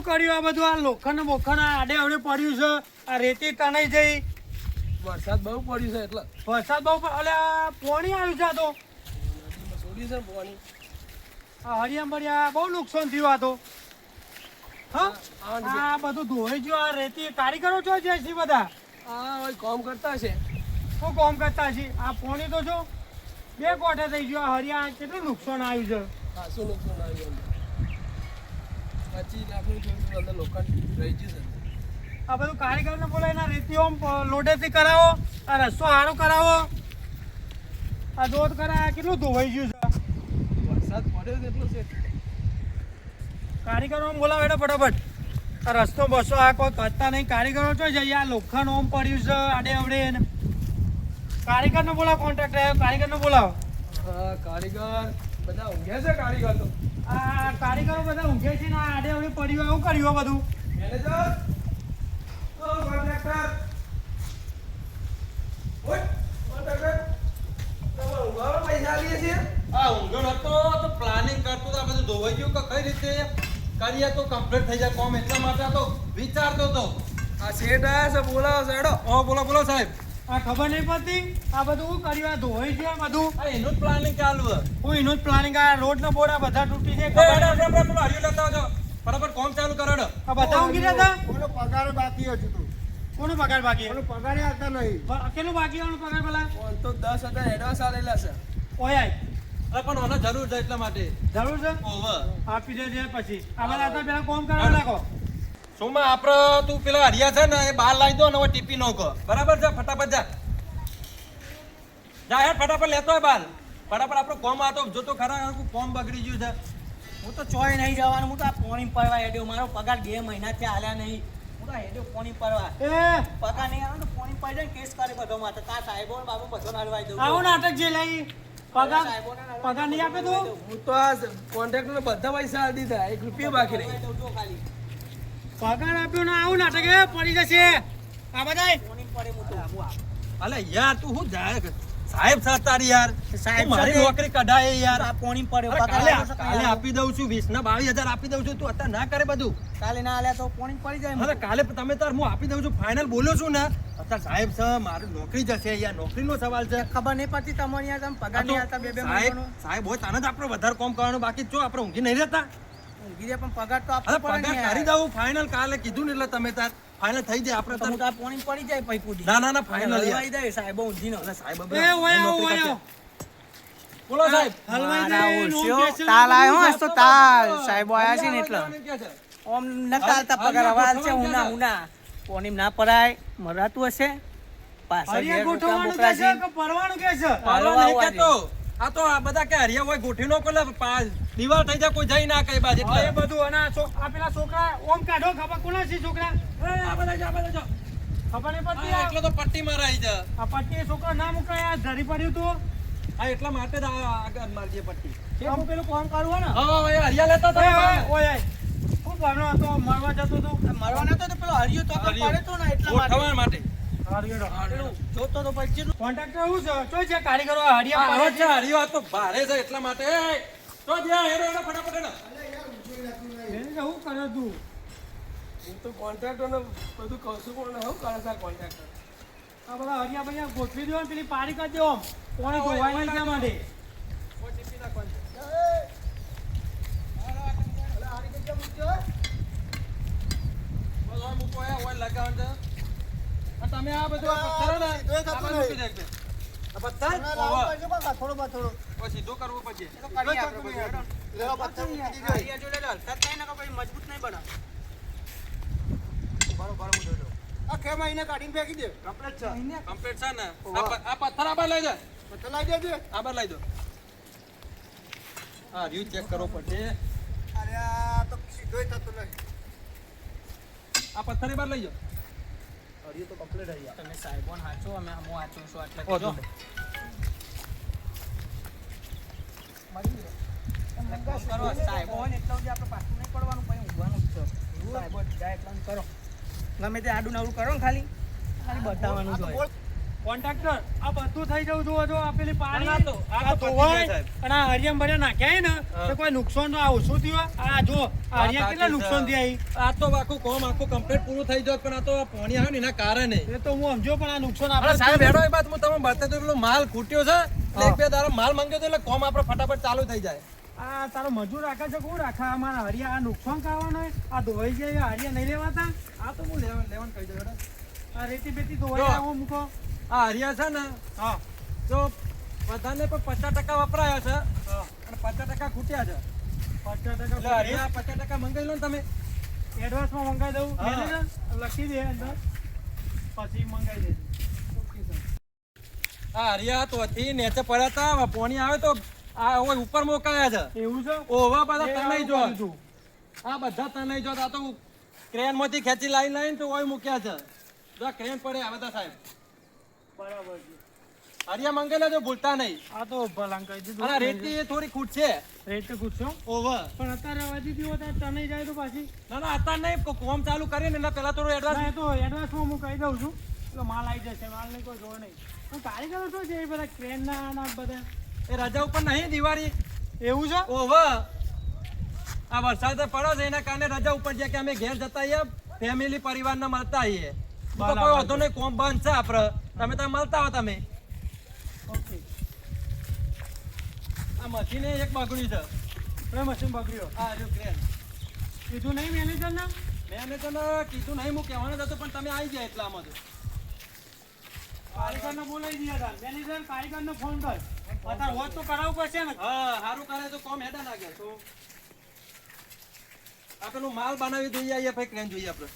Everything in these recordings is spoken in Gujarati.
કર્યું આ બધું? આ લોખંડ બોખંડ આડે અવડે પડ્યું છે, આ રેતી તણાઈ જઈ. વરસાદ બહુ પડ્યું છે એટલે વરસાદ બહુ અલ્યા પોણી આવ્યું છે આ તો. છોડી છે પાણી. આ હરિયામ બરિયા બહુ નુકસાન થયું આ તો. હા આ બધું ધોઈ ગયું. આ રેતી કારીગરો છો છે બધા હા કામ કરતા છે. શું કામ કરતા છે? આ પોણી તો જો 2 કોઠે થઈ ગયો. આ હરિયા કેટલું નુકસાન આવ્યું છે. ખાસું નુકસાન આવ્યું. 25 લાખનું જેવું અંદર લોખંડ રહી ગયું છે. આ બધું કારીગરને બોલાવીને રેતી ઓમ લોડેથી કરાવો, આ રસ્તો સારો કરાવો, આ દોધ કરાવે. કેટલું ધોવાઈ ગયું છે. વરસાદ પડ્યો કેટલો છે. કારીગરો બોલાવો એટલે ફટાફટ. આ રસ્તો બસો આ કોઈ કરતા નહીં. કારીગરો તો જઈએ. આ લોખંડ ઓમ પડ્યું છે આડે અવડે. કારીગરને બોલાવો, કોન્ટ્રાક્ટર આવ્યો, કારીગરને બોલાવો. હા કારીગર બધા ઊંઘ્યા છે. કારીગર તો આ કારીગરો બધા ઊંઘે છે ને આ આડે અવડે પડ્યું. આવું કર્યું આ બધું. મેનેજર ઓ કોન્ટ્રાક્ટર ઓય કોન્ટ્રાક્ટર તમે ઊંઘવાનો પૈસા લઈએ છીએ. આ ઊંઘો નતો તો પ્લાનિંગ કરતો તો આ બધું ધોવાઈ ગયું કે કઈ રીતે કરીએ તો કમ્પ્લીટ થઈ જાય કોમ. એટલા માટે આ તો વિચારતો તો. આ શેઠ આયા છે બોલાવો સાહેબ. ઓ બોલો બોલો સાહેબ. આ ખબર નહીં પડતી આ બધું શું કર્યું. આ ધોવાઈ ગયું આ બધું. આ એનું જ પ્લાનિંગ ચાલુ છે. હું એનું જ પ્લાનિંગ. આ રોડ ના બોર્ડ આ બધા તૂટી છે. એ ખબર હેડો, નથી. હેડો, પેલો હરિયો લેતા આવજો. ફટાફટ કોમ ચાલુ કરો હેડો. આ બધા ઊંઘી રહ્યા હતા. કોનો પગાર બાકી હતું તું? કોનો પગાર બાકી? કોનો પગાર આવતા નહીં. કેટલું બાકી આવવાનું પગાર પેલા? ફોન તો 10,000 એડવાન્સ આલેલા છે. ઓય અરે પણ મને જરૂર છે એટલા માટે. જરૂર છે. ઓવર આપી દેજે પછી. આ બધા હતા પેલા કોમ કરવા નાખો. સોમાં આપણે તું પેલા હરિયા છે ને એ બહાર લાવી દો ને હવે ટીપી નોખો. બરાબર છે? ફટાફટ જા જા હેડ ફટાફટ લેતો હોય બાલ. ફટાફટ આપણો કોમ આ તો જો તો ખરા આખું કોમ બગડી ગયું છે. હું તો ચોય નહીં જવાનું. હું તો આ પોણી પડવા હેડ્યો. મારો પગાર 2 મહિનાથી આલ્યા નહીં. હું તો હેડ્યો પોણી પડવા. પગાર નહીં આવે તો પોણી પડી જાય કેસ કરે બધો માટે. તાર સાહેબો ને બાબુ બધો નાડવાઈ દઉં. આવું નાટક જે લઈ પગાર પગાર નહીં આપે તું? હું તો આ કોન્ટ્રાક્ટરને બધા પૈસા આલી દીધા. 1 રૂપિયો બાકી નહીં. પગાર આપ્યો ને આવું નાટક એ પડી જશે. આ બધા પોણી પડે હું તો. અલે યાર તું શું જાય સાહેબ સતારી યાર. સાહેબ તું મારી સાથે- નોકરી કઢાય યાર. આ પોણી પડે અરે કાલે આપી દઉં છું 20 ના 22,000 આપી દઉં છું. તું અત્યારે ના કરે બધું. કાલે ના આલ્યા તો પોણી પડી જાય. અરે કાલે તમે તાર હું આપી દઉં છું ફાઇનલ બોલ્યો છું ને. અત્યારે સાહેબ છે મારી નોકરી જશે યાર. નોકરીનો સવાલ છે. ખબર નહીં પડતી તમને યાર. તમે પગાર નહીં આલતા 2 સાહેબ મહિનાનો. સાહેબ હોય તાને જ આપણે વધારે કામ કરવાનું. બાકી જો આપણે ઊંઘી નહીં રહેતા. ઊંઘી જાય પણ પગાર તો અરે આપવો પડે પગાર ને કરી યાર. દઉં ફાઇનલ. કાલે કીધું ને એટલે તમે તાર ફાઇનલ થઈ જાય આપણે તો હું તો તાર. આ પોણી પડી જાય પૈ કુડી. ના ના ના ફાઇનલ યાર. હલવાઈ જાય સાહેબ ઊંધીનો. અરે સાહેબ એ ઓય આવો, નોકરી ઓય કરશે. આવો. બોલો સાહેબ. હલવાઈ મારા જાય ઓળશ્યો નો બેસે તાલ આયો બધું હશે તો તાલ સાહેબો આયા છે ને એટલે કે છે? ઓમ નતા આલતા પગાર હવે આલશે ઉના ઉના પોણીમ ના પરાય મરાતું હશે પાછળ હરિયા ઘેર ગોઠવવાનું બોકરા કે છે બોકરા કે પરવાનું કે છે? પાલવા નહીં કહેતો. આ તો આ બધા કે હરિયા હોય ગોઠી નો કોલે દીવાલ થઈ જાય કોઈ જઈ ના કઈ બાજુ હા, એ એટલે બધું અને આ પેલા છોકરા ઓમ કાઢો. ખબર કોના છે છોકરા? એ આ બધા જા બધા જા. ખબર નહીં પડતી આ આ? એકલો તો પટ્ટી મારાઈ છે. આ પટ્ટી છોકરા ના મુકાય. આ ધરી પડ્યું તું. આ એટલા માટે જ આ આગળ મારજે પટ્ટી. હું પેલું કોમ કરું ને. હા એ હરિયા લેતા ઓય હતા. ઓય ઓય હું ભણો હતો મરવા જતો તો. મરવા નતો તો પેલો હરિયો તો હરિયો. પડે તો ને એટલા માટે ગોઠવવા માટે. હરિયો જોતો તો પછી કોન્ટ્રાક્ટર શું છે? ચોય છે કારીગરો હરિયા આ પાડે છે હરિયો આ તો ભારે છે એટલા માટે. એ, તો જ્યાં હેરો હેરો ફટાફટ હેરો. એને શું કરે તું? હું તો કોન્ટ્રાક્ટરને બધું કહું છું પણ શું કરે છે કોન્ટ્રાક્ટર. આ બધા હરિયા ભૈયા ગોઠવી દો ને પેલી પાડી કરી દો. કોણે ધોવાય નહીં શા માટે? કોઈ ટીપી નાખવાનું છે. બસ હવે મૂકો એ ઓઇલ લગાવવાનું છે. આ તમે આ બધું આ પથ્થરો ને સીધો થતું આ બાજુ મૂકી દેજો. આ પથ્થર ના, લાવો પડશે બકા, થોડો બા, થોડો. હવે સીધું કરવું પછી. કરી આપણે બધું હેડો. લેવો પથ્થર મૂકી દીધો. હરિયા જોડે હલતા જ નહીં ને પછી મજબૂત નહીં બને આ ખેમ આઈને કાઢીને ફેંકી દે. કમ્પ્લીટ છે ને? આ પથ્થર આ બાર લઈ જા. પથ્થર લાવી દેજે. આ બાર લઈ દો. હા વ્યૂ ચેક કરવો પડશે. અરે આ તો સીધોય થતું નહીં. આ પથ્થર એ બાર લઈ જાઓ. હરિયો તો કમ્પ્લીટ આવી ગયા. તમે સાહેબોને હાચો અમે હું હાચું છું એટલે ઓ, કીધો તમે. કરો સાહેબો હોય ને એટલા સુધી આપણે પાછું નહીં પડવાનું પછી ઊંઘવાનું જ છે સાહેબો જાય એટલા કરો ગમે તે આડું નવડું કરો ને ખાલી ખાલી બતાવવાનું જ હોય કોન્ટ્રાક્ટર આ બધું થઈ જવું જોવો જો આ પેલી પાણી ના, આ તો પતી ધોવાય જાય, સાહેબ. અને આ હરિયમ ભર્યા નાખ્યા ને હા. તો કોઈ નુકસાન તો આ ઓછું થયું આ જો આ હરિયા કેટલા નુકસાન થયા આ તો આખું કોમ આખું કમ્પ્લીટ પૂરું થઈ જાય પણ આ તો પાણી આવ્યું ને એના કારણે એ તો હું સમજો પણ આ નુકસાન અરે આપણે સાહેબ હેડો એ બાદ હું તમને બતાવી દઉં પેલો માલ ખૂટ્યો છે એટલે એક બે દાડો માલ માંગ્યો તો એટલે કોમ આપણે ફટાફટ ચાલુ થઈ જાય આ તારો મજૂર રાખે છે કોણ રાખે અમારા હરિયા આ નુકસાન કરવાનું હોય આ ધોવાઈ જાય હરિયા નહીં લેવાતા આ તો હું લેવાનું કહી દઉં હેડો. આ રેતી બેતી ધોવાઈ જો. જાય હું મૂકો આ હરિયા છે ને હા જો બધાને પણ 50% વપરાયા છે હા અને 50% ખૂટ્યા છે 50% એટલે હરિયા 50% મંગાવી લો ને તમે એડવાન્સમાં મંગાવી દઉં હા. મેનેજર લખી દે અંદર પછી મંગાવી દે આ હરિયા તો હતી નેચે પડ્યા હતા પાણી આવે તો આ હવે ઉપર મોકાયા છે એવું છે ઓવા બધા તનાઈ જો કર્યું તું. આ બધા તનાઈ જો આ તો ક્રેન માંથી ખેંચી લાઈન તો ઓય મૂક્યા છે જો ક્રેન પડે આ બધા સાહેબ બરાબર છે હરિયા મંગાવી લેજો ભૂલતા નહીં આ તો ભલાંગ કહી દીધું અને રેતી થોડી ખૂટ છે રેટ પૂછો ઓવર પણ અત્યારે હજી દીવો ત્યાં તને જાય તો પાછી ના ના અત્યારે નહીં કોમ ચાલુ કરીએ ને એટલે પેલા થોડું એડવાન્સ ના, એ તો એડવાન્સમાં હું કહી દઉં છું એટલે માલ આવી જશે માલ નહીં કોઈ જોવે નહીં પણ કારીગરો શું છે એ બધા ક્રેનના ના બધા એ રજા ઉપર નહીં દિવાળી એવું છે ઓવર આ વરસાદ પડ્યો છે એના કારણે રજા ઉપર છે કે અમે ઘેર જતા આવીએ ફેમિલી પરિવારને મળતા આવીએ તો કોઈ વાંધો નહીં કોમ બંધ છે આપણે તમે તો મળતા હો તમે ઓકે આ મશીને એક બગડ્યું છે હવે મશીન બગડ્યો આ જો ક્રેન કીધું નહીં મેનેજરને મેં તને કીધું નહીં હું કહેવાનું હતું પણ તમે આવી ગયા એટલામાં તો કારીગરને બોલાવી દીધા હતા મેનેજર કારીગરને ફોન કર અત્યારે હોત તો કરાવવું પડશે ને હા સારું કરે તો કોમ હેડા નાખે તો આ પેલું માલ બનાવી દઈએ આવીએ ભાઈ ક્રેન જોઈએ આપણે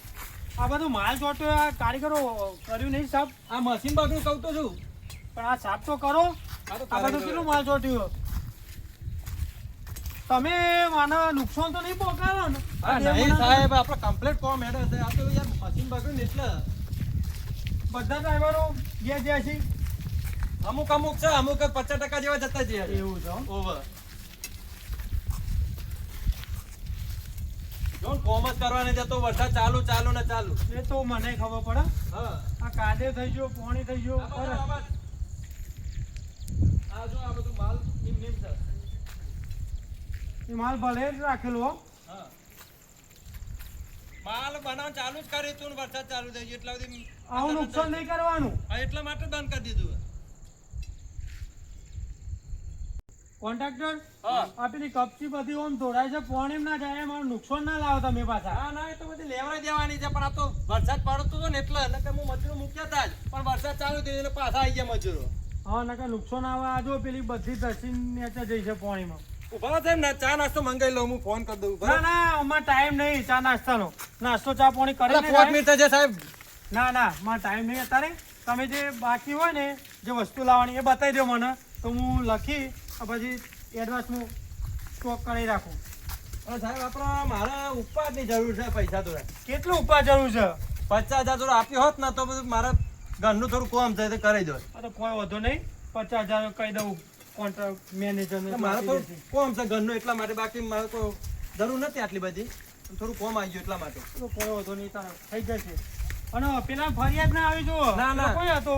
આ બધું માલ ચોટો આ કારીગરો કર્યું નહીં સાહેબ આ મશીન બગડ્યું કહું તો છું પણ આ સાફ તો કરો આ તો આ બધું કરાવી કેટલું માલ ચોટ્યું તમે મને નુકસાન તો નહીં પહોંચાડો ને હા નહીં સાહેબ આપણે કમ્પ્લીટ કોમ હેડે છે આ તો યાર મશીન બગડ્યું ને એટલે બધા ડ્રાઈવરો ગયા જ્યાં છે અમુક અમુક છે અમુક 50% જેવા જતા છે એવું છે હો. ઓવર જો કોમ જ કરવાની છે તો વરસાદ ચાલુ ચાલુ ને ચાલુ એ તો મને ખબર પડે હા આ કાદે થઈ ગયો પોણી થઈ ગયો આ જો આ બધું માલ નીમ છે એ માલ ભલે જ રાખેલો હો. હા માલ બનાવવાનું ચાલુ જ કરી તું ને વરસાદ ચાલુ થઈ ગયો એટલા બધી આવું નુકસાન નહીં કરવાનું હા એટલા માટે બંધ કરી દીધું કોન્ટ્રાક્ટર હા આ પેલી કપચી બધી ઓમ ધોરાય છે પોણી ના જાય મારું નુકસાન ના લાવો તમે પાછા હા ના એ તો બધી લેવડાઈ દેવાની છે પણ આ તો વરસાદ પડતો હતો ને એટલે નકર હું મજૂરો મૂક્યા હતા જ પણ વરસાદ ચાલુ થયો એટલે પાછા આવી ગયા મજૂરો હા નકર નુકસાન આવે આ જો પેલી બધી ધસી નીચે જઈ છે પોણીમાં ઉભા છે ને ચા નાસ્તો મંગાવી લઉં હું ફોન કરી દઉં ના ના અમાર ટાઈમ નહીં ચા નાસ્તાનો નાસ્તો ચા પોણી કરે ને 5 મિનિટ છે સાહેબ ના ના મારે ટાઈમ નહીં અત્યારે તમે જે બાકી હોય ને જે વસ્તુ લાવવાની એ બતાવી દો મને તો હું લખી પછી એડવાન્સમાં સ્ટોક કરી રાખું અને સાહેબ આપણા મારે ઉપાડની જરૂર છે પૈસા થોડા કેટલું ઉપા જરૂર છે 50,000 થોડું આપ્યો હોત ને તો બધું મારા ઘરનું થોડું કોમ છે તો કરી દો આ તો કોઈ વધુ નહીં 50,000 કહી દઉં કોન્ટ્રાક્ટ મેનેજરને મારે તો કોમ છે ઘરનું એટલા માટે બાકી મારે તો જરૂર નથી આટલી બધી થોડું કોમ આવી ગયું એટલા માટે તો કોઈ વધુ નહીં તારે થઈ જશે અને પેલા ફરિયાદ ના આવી જુઓ ના, ના. કોઈ હતો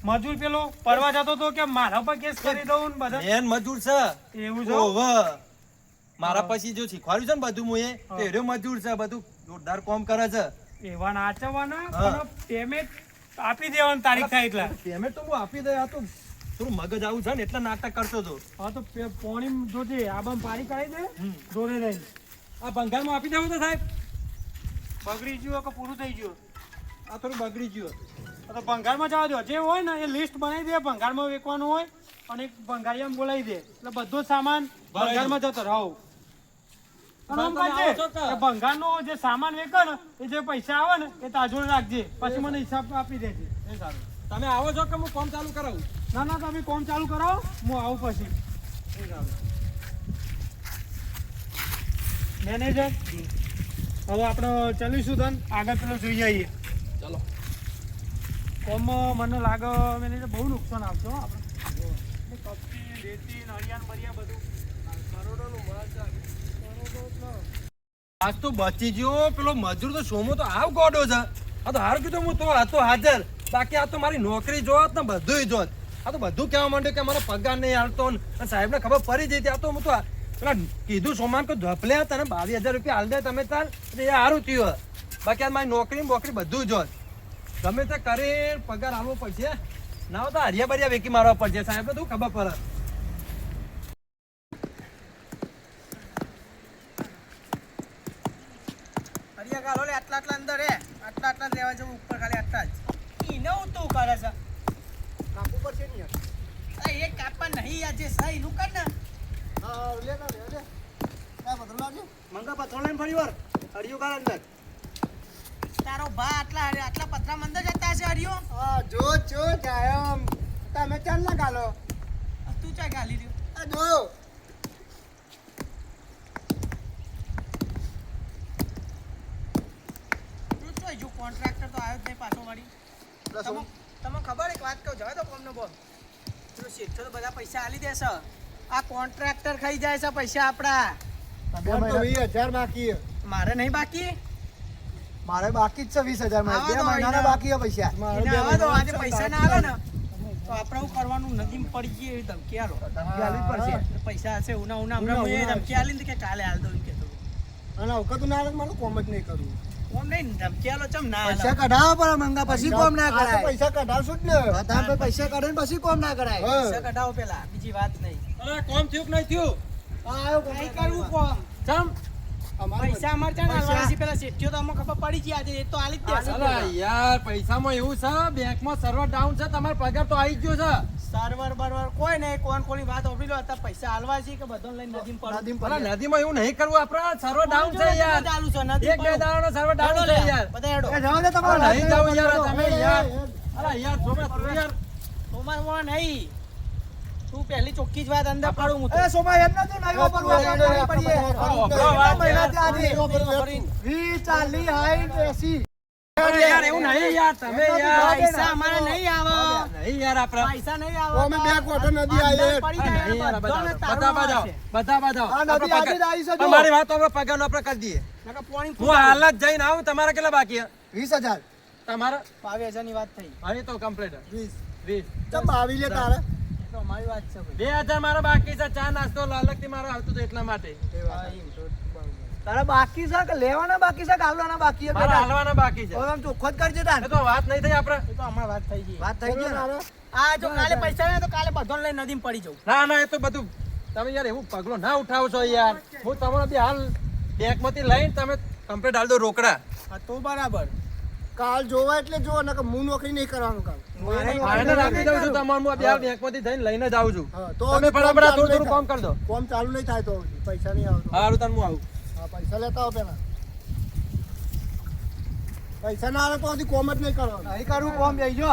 મજૂર પેલો પરવા જતો તો કે મારા પર કેસ કરી દઉં ને બધા મેન મજૂર છે એવું છે ઓહો મારા પછી જો શીખવાડ્યું છે ને બધું હું એ તો એરો મજૂર છે બધું જોરદાર કોમ કરે છે એવા નાચવાના હા. પણ પેમેન્ટ આપી દેવાની તારીખ થાય એટલે પેમેન્ટ તો હું આપી દે આ તો થોડું મગજ આવું છે ને એટલે નાટક કરતો હતો હા તો પોણી જોજે આબામ પારી કરાવી દે જોડે રહી આ ભંગારમાં આપી દેવું તો સાહેબ બગડી ગયું કે પૂરું થઈ ગયું આ થોડું બગડી ગયું આ તો ભંગારમાં જવા દો જે હોય ને એ લિસ્ટ બનાવી દે ભંગારમાં વેચવાનું હોય અને એક ભંગારિયામાં બોલાવી દે એટલે બધો જ સામાન ભંગારમાં જતો રહો અને આમ તમે આવો છો કરજે કે? કે ભંગારનો જે સામાન વેચે ને એ જે પૈસા આવે ને એ તાજો રાખજે પછી મને હિસાબ આપી દેજે એ સારું તમે આવો છો કે હું કોમ ચાલુ કરાવું ના ના તમે કોમ ચાલુ કરાવો હું આવું પછી એ સારું મેનેજર હવે આપણે ચાલીશું ધન આગળ પેલો જોઈ આવીએ ચલો કોમમાં મને લાગે મેનેજર બહુ નુકસાન આવશે હો આપણે કપચી રેતી નળિયાન બરિયા બધું કરોડોનું માલ છે આજ તો બચી ગયો પેલો મજૂર તો સોમો તો આવ ગોડો છે આ તો હારું કીધું, હું તો હતો હાજર. બાકી આ તો મારી નોકરી જોત ને બધુંય જોત. આ તો બધું કહેવા માંડ્યું કે મારો પગાર નહીં હાલતો ને સાહેબને ખબર પડી જઈ. આ તો હું તો પેલા કીધું સોમાન કે ધપલે તને 22,000 રૂપિયા હાલ દે તમે તાર, એટલે એ સારું થયું. બાકી આ મારી નોકરી બોકરી બધું જોત. ગમે તે કરીને પગાર આવવો પડશે, ના હોય તો હરિયા બરિયા વેકી મારવા પડશે. સાહેબને તો ખબર પડે. હરિયા ગાલો લે આટલા આટલા અંદર હે આટલા આટલા જ લેવા જવું ઉપર ખાલી આટલા જ ઈને હું તું કરે છે કાપવું પડશે ને યાર. આ એક કાપા નહીં આ જે સહી નું કર ને હા લે ના લે આ બધું લાવજો. મંગા પથરો લઈને ફરી વાર હરિયો ગાળ અંદર તારો ભા આટલા આટલા પતરા મંદર જતા હશે હરિયો હા જો જાયો તમે ચાલ ના ગાલો. તું ચાય ગાલી રહ્યો આ જો તું ચોય જો કોન્ટ્રાક્ટર તો આવ્યો જ નહીં પાછો વળી તમને ખબર એક વાત કહું જવા દો કોમનો બોલ પેલો શેઠો તો બધા પૈસા આલી દેશે આ કોન્ટ્રાક્ટર ખાઈ જાય છે પૈસા આપડા બોલ તો 20,000 બાકી છે. મારે નહીં બાકી મારે બાકી જ છે 20,000 માં. આવા 2 દો મહિનાના એને. બાકી છે પૈસા. એને આવા દો આજે પૈસા ના આવે ને તો આપણે શું કરવાનું નદીમ પડી ગઈ એવી ધમકી આલો ધમકી આલવી જ પડશે. પૈસા હશે ઉના હમણાં હું એ ધમકી આલી ને કે કાલે હાલ દઉં કે અને અવકાતું ના આવે તો મારું કોમ જ નહીં કરવું. કોમ નહીં ધમકી આલો ચમ ના પૈસા આલો કઢાવો પણ મંગા પછી કોમ ના આ તો કરાય. પૈસા કઢાવશું જ ને. બધાને તો પૈસા કાઢે ને પછી કોમ ના કરાય. પૈસા કઢાવો પેલા બીજી વાત નહીં અરે કોમ થયું કે નહીં થયું? આ આવ્યો કોમ. નહીં કરવું કોમ ચમ અમારે પૈસા અમારે ચાલ આલવાના છે પેલા શેઠિયો તો અમને ખબર પડી ગઈ આજે એ તો આલી જ દેશે અલા યાર, પૈસામાં એવું છે, બેંકમાં સર્વર ડાઉન છે, તમારો પગાર તો આવી જ ગયો છે. સર્વર બરવર કોઈ નહીં કોની વાત ઓપડી લો અત્યારે પૈસા હાલવા છે કે બધો લઈને નદીમ પડો નદીમ અલા, પડી. નદીમાં એવું નહીં કરવું આપણે, સર્વર ડાઉન છે યાર. ચાલુ છે નદી એક બે દાડાનો સર્વર ડાઉન છે યાર. બધા હેડો એ જવા દે તમારે. અલા, નહીં જાવું યાર તમે એ, યાર. એ, એ. અલા યાર, સોમા, તું યાર. તમાર મોં નહીં તું પહેલી ચોખ્ખી જ વાત અંદર પાડું હું તો. એ સોમા એમ નથી નહીં વાપરવું, આપણે નહીં પડીએ. વાત મહિનાથી આજે યાર. 20, 40, 60, 80. અરે યાર, એવું નહીં યાર, તમે યાર. પૈસા અમારે નહીં આવે નહીં યાર, આપણે. પૈસા નહીં આવે અમે બે ક્વાર્ટર નદી આવી. અંદર પડી જાય નહીં યાર, ને બધાને બધા તારવામાં બતાવો, આવશે. બધા બતાવો. આ નદી આજે જ આવી છે જો. તમારી વાત આપણે પગારનો આપણે કરી દઈએ. નકર પોણી હું હાલ જ જઈને આવું, તમારા કેટલા બાકી છે? 20,000. તમારા 22,000 ની વાત થઈ હવે તો કમ્પ્લીટ 20. 20. ચમ 22 લે તારે. એ તો અમારી વાત છે ભાઈ 2,000 મારા બાકી છે, ચા નાસ્તો અલગથી મારો આવતું હતું એટલા માટે. હા, એમ તો બરોબર. તારા બાકી છે કે લેવાના બાકી છે કે હાલવાના બાકી છે મારા બેટા? હાલવાના બાકી છે. હવે આમ ચોખ્ખો જ કરજે તાન. એ તો વાત નહીં થઈ આપણે. એ તો હમણાં વાત થઈ ગઈ વાત થઈ ગઈ ને? આ જો કાલે પૈસા ને તો કાલે બધો લઈને નદીમાં પડી જાઉં ના ના, એ તો બધું તમે યાર એવું પગલો ના ઉઠાવો છો યાર. હું તમારો બી હાલ બેંકમાંથી લઈને તમે કમ્પ્લીટ હાલ દો રોકડા. હા તો બરાબર કાલ જોવા એટલે જો નકર હું નોકરી નહીં કરવાનું કાલ. ફાઇનલ આપી દઉં છું તમારે, હું બી હાલ બેંકમાંથી થઈને લઈને જ આવું છું. હા, તો તમે કોમ ફટાફટ ચાલુ થોડું નહીં કામ કરી દો. કોમ ચાલુ નહીં થાય તો પૈસા નહીં આવતો. હારું તને હું આવું. હા, પૈસા લેતા આવો પેલા. પૈસા ના આવે તો હજી કોમ જ નહીં કરવાનું. અહીં કરું કોમ જઈ જો